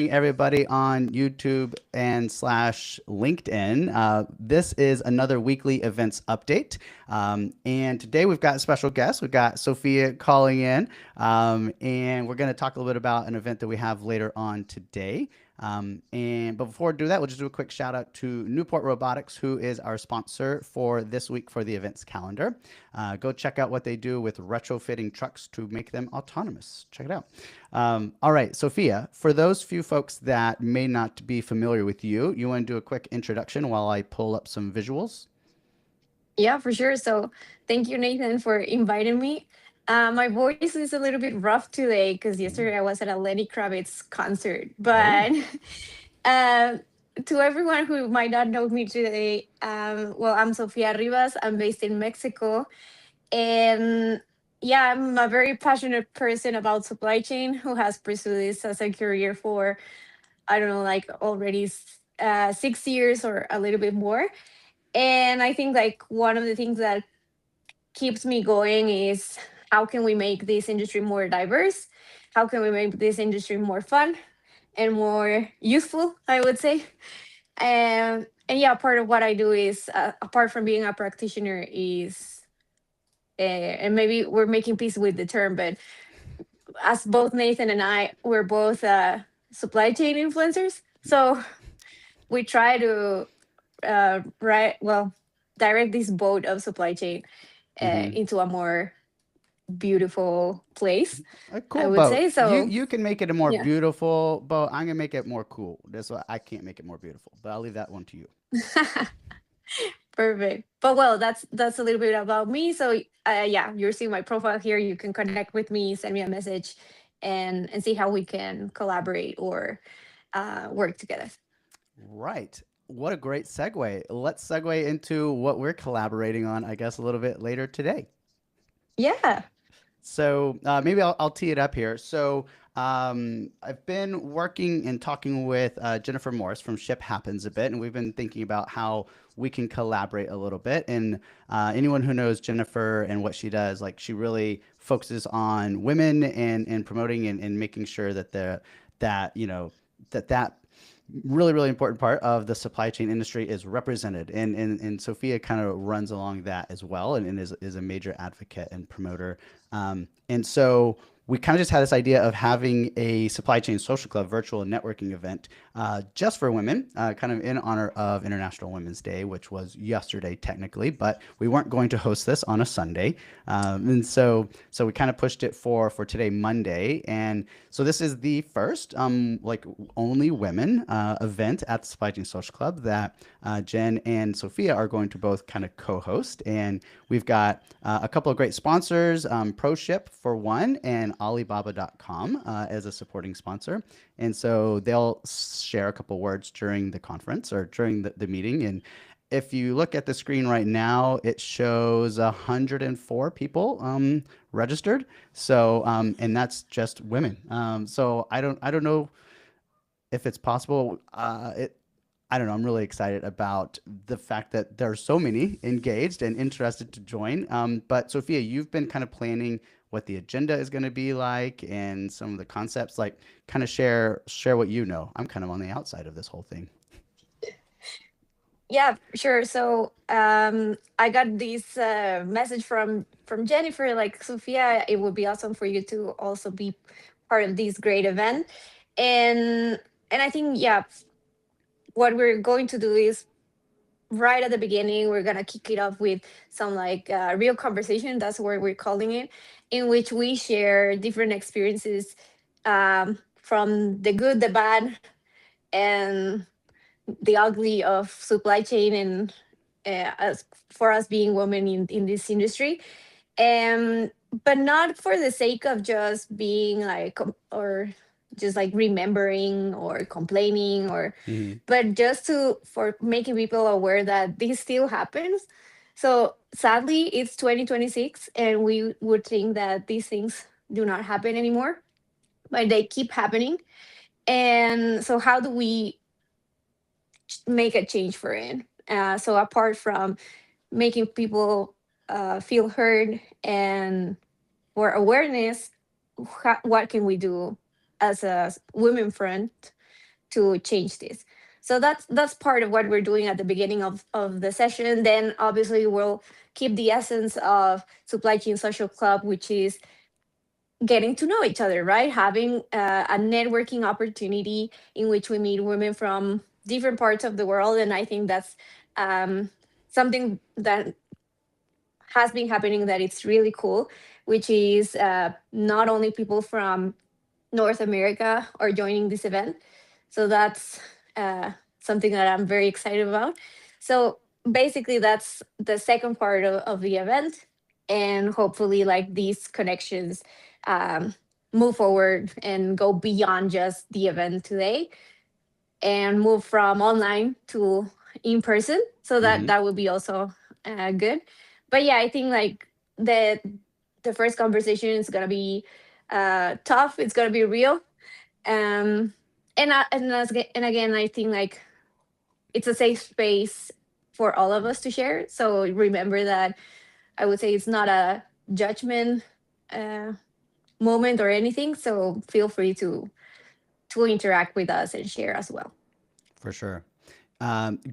everybody on YouTube and slash LinkedIn. This is another weekly events update. And today we've got a special guest. We've got Sofia calling in. And we're going to talk a little bit about an event that we have later on today. But before we do that, we'll just do a quick shout out to Newport Robotics, who is our sponsor for this week for the events calendar. Go check out what they do with retrofitting trucks to make them autonomous. Check it out. All right, Sophia, for those few folks that may not be familiar with you, you want to do a quick introduction while I pull up some visuals? Yeah, for sure. So thank you, Nathan, for inviting me. My voice is a little bit rough today because yesterday I was at a Lenny Kravitz concert. Oh, But uh, to everyone who might not know me today, well, I'm Sofia Rivas. I'm based in Mexico. And yeah, I'm a very passionate person about supply chain who has pursued this as a career for, I don't know, like already 6 years or a little bit more. And I think like one of the things that keeps me going is how can we make this industry more diverse? How can we make this industry more fun and more useful, I would say. And yeah, part of what I do is, apart from being a practitioner, is and maybe we're making peace with the term, but as both Nathan and I, we're both supply chain influencers. So we try to well, direct this boat of supply chain mm-hmm. into a more beautiful place, A I cool would boat. say. You So you can make it a more yeah. beautiful boat. I'm gonna make it more cool. That's why I can't make it more beautiful, but I'll leave that one to you. Perfect. But well, that's a little bit about me. So yeah, you're seeing my profile here. You can connect with me, send me a message, and see how we can collaborate or work together. Right. What a great segue. Let's segue into what we're collaborating on, I guess, a little bit later today. Yeah. So maybe I'll tee it up here. So I've been working and talking with Jennifer Morris from Ship Happens a bit, and we've been thinking about how we can collaborate a little bit. And anyone who knows Jennifer and what she does, like she really focuses on women and promoting and making sure that that that really important part of the supply chain industry is represented, and Sophia kind of runs along that as well, and is a major advocate and promoter. And so we kind of just had this idea of having a supply chain social club virtual networking event just for women, kind of in honor of International Women's Day, which was yesterday technically, but we weren't going to host this on a Sunday. And so we kind of pushed it for today, Monday. And so this is the first like only women event at the Supply Chain Social Club that Jen and Sophia are going to both kind of co-host. And we've got a couple of great sponsors, ProShip for one, and Alibaba.com as a supporting sponsor. And so they'll share a couple words during the conference or during the meeting. And if you look at the screen right now, it shows 104 people registered. So, and that's just women. So I don't know if it's possible. I don't know. I'm really excited about the fact that there are so many engaged and interested to join. But Sophia, you've been kind of planning what the agenda is going to be like and some of the concepts. Like, kind of share what you know. I'm kind of on the outside of this whole thing. Yeah, sure. So I got this message from Jennifer, like, Sophia, it would be awesome for you to also be part of this great event. And I think, yeah, what we're going to do is right at the beginning, we're gonna kick it off with some like real conversation. That's what we're calling it, in which we share different experiences, from the good, the bad, and the ugly of supply chain, and as for us being women in this industry. um but not for the sake of just being like or just like remembering or complaining, or Hmm. but just to for making people aware that this still happens. So sadly it's 2026 and we would think that these things do not happen anymore, but they keep happening. And so how do we make a change for it? So apart from making people feel heard and for awareness, what can we do as a women front to change this. So that's part of what we're doing at the beginning of the session. Then obviously we'll keep the essence of Supply Chain Social Club, which is getting to know each other, right? Having a networking opportunity in which we meet women from different parts of the world. And I think that's um, something that has been happening that it's really cool, which is not only people from North America are joining this event. So that's something that I'm very excited about. So basically, that's the second part of the event. And hopefully, like these connections um, move forward and go beyond just the event today and move from online to in person. So that Hmm. that would be also good. But yeah, I think like the first conversation is gonna be tough. It's gonna be real. Um, and again, I think like it's a safe space for all of us to share. So remember that I would say it's not a judgment uh, moment or anything. So feel free to interact with us and share as well. For sure.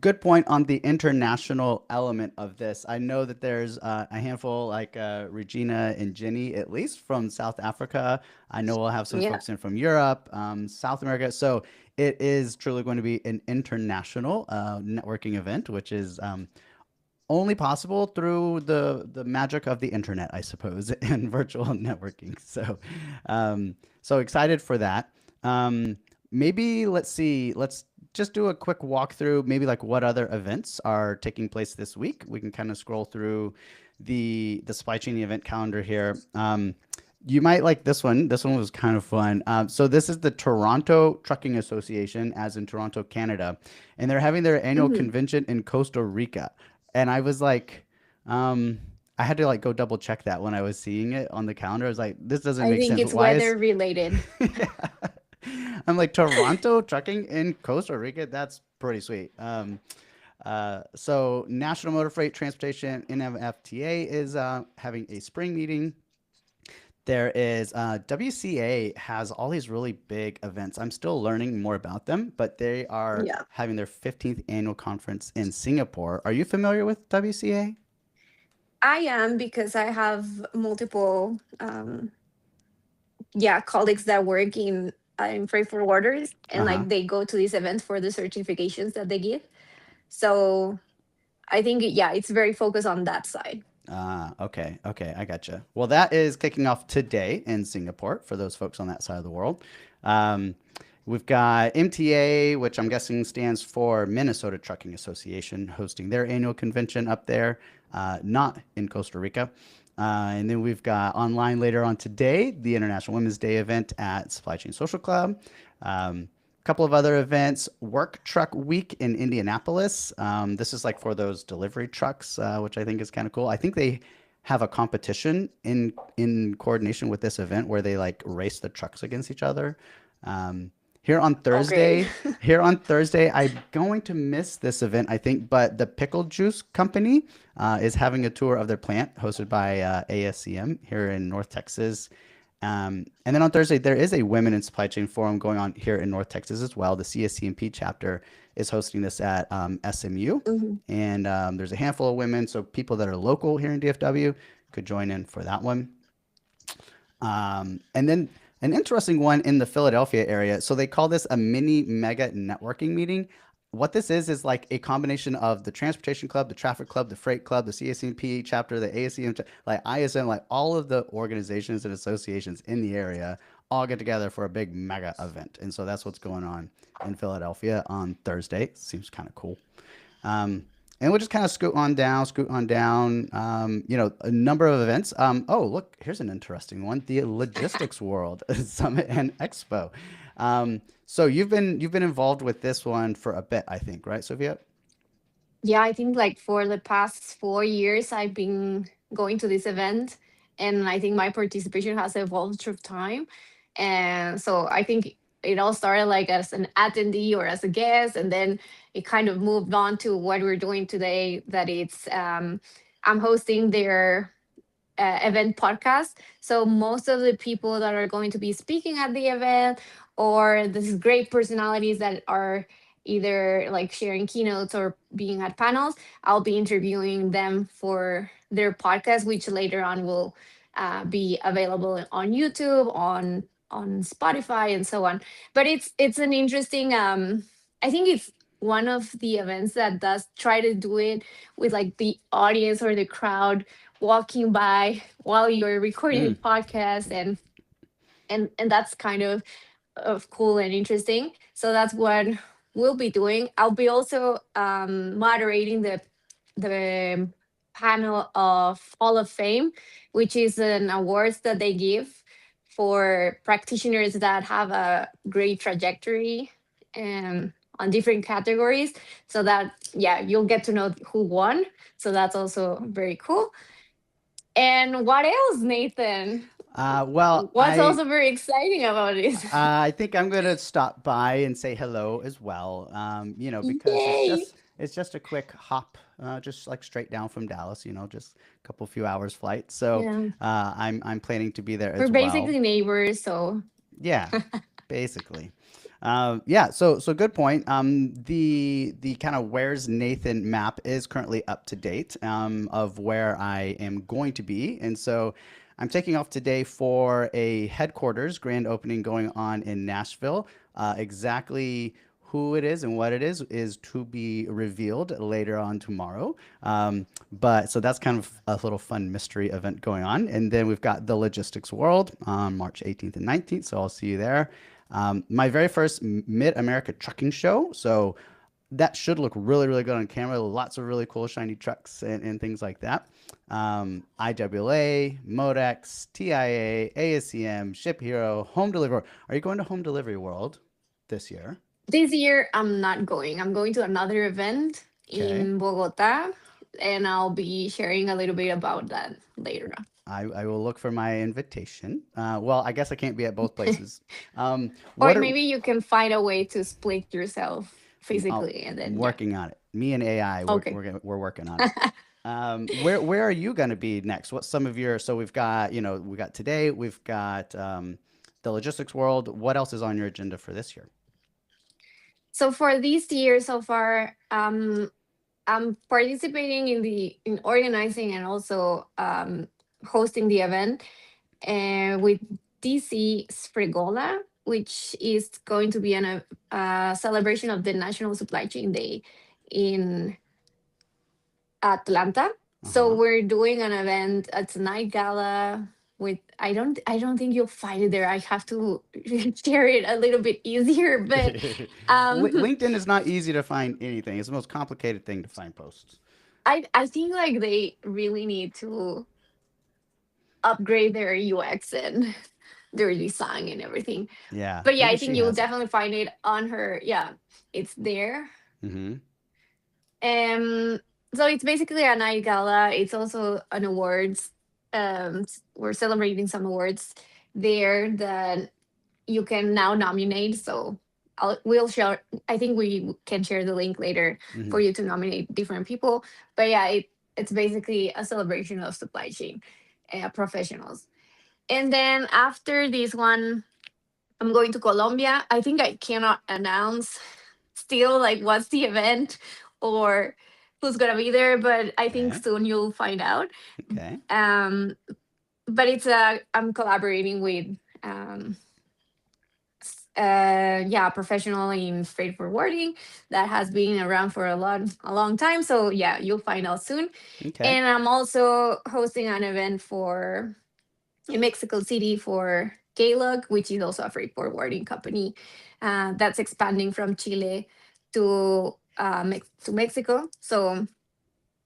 Good point on the international element of this. I know that there's a handful like Regina and Jenny, at least from South Africa. I know we'll have some Yeah. folks in from Europe, South America. So it is truly going to be an international networking event, which is only possible through the magic of the internet, I suppose, and virtual networking. So excited for that. Maybe let's see. Let's just do a quick walkthrough. Maybe like what other events are taking place this week. We can kind of scroll through the supply chain event calendar here. You might like this one. This one was kind of fun. So this is the Toronto Trucking Association, as in Toronto, Canada, and they're having their annual Mhm. convention in Costa Rica. And I was like, um, I had to like go double check that when I was seeing it on the calendar. I was like, this doesn't I make think sense. it's Why is weather related. yeah. I'm like Toronto trucking in Costa Rica. That's pretty sweet. So National Motor Freight Transportation NMFTA is having a spring meeting. There is WCA has all these really big events. I'm still learning more about them, but they are Yeah. having their 15th annual conference in Singapore. Are you familiar with WCA? I am because I have multiple yeah, colleagues that work in freight forwarders and Uh-huh. like they go to these events for the certifications that they give. So I think yeah, it's very focused on that side. Ah, okay, okay, I gotcha. Well, that is kicking off today in Singapore for those folks on that side of the world. Um, we've got MTA, which I'm guessing stands for Minnesota Trucking Association, hosting their annual convention up there, not in Costa Rica. And then we've got online later on today the International Women's Day event at Supply Chain Social Club. Couple of other events. Work Truck Week in Indianapolis. This is like for those delivery trucks, which I think is kind of cool. I think they have a competition in coordination with this event where they like race the trucks against each other. Um, here on Okay. Thursday, here on Thursday, I'm going to miss this event, I think, but the Pickle Juice Company is having a tour of their plant hosted by ASCM here in North Texas. And then on Thursday, there is a Women in Supply Chain Forum going on here in North Texas as well. The CSCMP chapter is hosting this at SMU. Mhm. And there's a handful of women, so people that are local here in DFW could join in for that one. And then an interesting one in the Philadelphia area. So they call this a mini mega networking meeting. What this is like a combination of the Transportation Club, the Traffic Club, the Freight Club, the CSCP chapter, the ASCM, like ISM, like all of the organizations and associations in the area all get together for a big mega event. And so that's what's going on in Philadelphia on Thursday. Seems kind of cool. And we'll just kind of scoot on down. A number of events. Oh, look, here's an interesting one: the Logistics World Summit and Expo. So you've been involved with this one for a bit, I think, right, Sophia? Yeah, I think like for the past 4 years, I've been going to this event, and I think my participation has evolved through time. And so I think it all started like as an attendee or as a guest, and then it kind of moved on to what we're doing today. That it's I'm hosting their event podcast. So most of the people that are going to be speaking at the event or these great personalities that are either like sharing keynotes or being at panels, I'll be interviewing them for their podcast, which later on will be available on YouTube, on Spotify, and so on. But it's an interesting. I think it's one of the events that does try to do it with like the audience or the crowd walking by while you're recording the Mm. podcast, and that's kind of cool and interesting. So that's what we'll be doing. I'll be also moderating the panel of Hall of Fame, which is an awards that they give for practitioners that have a great trajectory on different categories. So that, yeah, you'll get to know who won. So that's also very cool. And what else, Nathan? Well, What's also very exciting about it? I think I'm gonna stop by and say hello as well. Because Yay! it's just a quick hop, just like straight down from Dallas. Just a couple few hours flight. So Yeah. I'm planning to be there We're as well. basically neighbors, so Yeah, basically. Yeah, so good point. The kind of where's Nathan map is currently up to date, of where I am going to be, and so I'm taking off today for a headquarters grand opening going on in Nashville. Exactly who it is and what it is to be revealed later on tomorrow. But so that's kind of a little fun mystery event going on. And then we've got the Logistics World on March 18th and 19th. So I'll see you there. My very first Mid America Trucking Show. So that should look really, really good on camera. Lots of really cool, shiny trucks and things like that. IWA, Modex, TIA, ASCM, Ship Hero, Home Delivery. Are you going to Home Delivery World this year? this year I'm not going. I'm going to another event Okay. in Bogota, and I'll be sharing a little bit about that later on. I will look for my invitation. Well, I guess I can't be at both places. Or What are maybe you can find a way to split yourself I'm physically, and then yeah. working on it. Me and AI, Okay. we're working on it. Where are you going to be next? What's some of your? So we've got we got today. We've got the logistics world. What else is on your agenda for this year? So for this year so far, I'm participating in organizing and also hosting the event with DC Sfregola, which is going to be a celebration of the National Supply Chain Day in Atlanta. So Uh-huh. we're doing an event. It's a night gala with I don't think you'll find it there. I have to share it a little bit easier, but um LinkedIn is not easy to find anything. It's the most complicated thing to find posts. I think like they really need to upgrade their UX and their design and everything. Yeah, But yeah, maybe I think she you'll has it. definitely find it on her. Yeah, it's there. Mm-hmm. Um, so it's basically a night gala. It's also an awards. We're celebrating some awards there that you can now nominate. So we'll share. I think we can share the link later for Mm-hmm. you to nominate different people. But yeah, it's basically a celebration of supply chain professionals. And then after this one, I'm going to Colombia. I think I cannot announce still like what's the event or who's gonna be there, but I think Okay. soon you'll find out. Okay. Um, but I'm collaborating with um, yeah, a professional in freight forwarding that has been around for a long time. So yeah, you'll find out soon. Okay. And I'm also hosting an event in Mexico City for Klog, which is also a freight forwarding company that's expanding from Chile to Mexico. So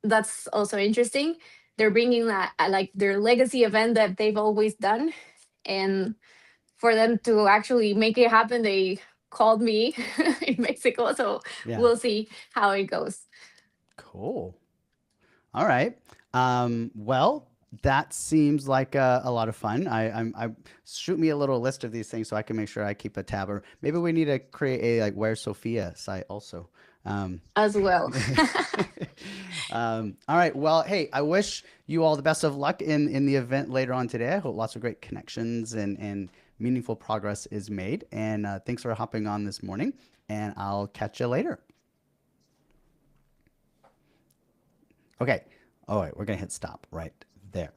that's also interesting. They're bringing that like their legacy event that they've always done, and for them to actually make it happen, they called me in Mexico. So Yeah. we'll see how it goes. Cool. All right. Well, that seems like a lot of fun. I shoot me a little list of these things so I can make sure I keep a tab. Or maybe we need to create a like Where's Sophia site also. Um, As well. all right. Well, hey, I wish you all the best of luck in the event later on today. I hope lots of great connections and meaningful progress is made. And thanks for hopping on this morning. And I'll catch you later. Okay. All right. We're going to hit stop right there.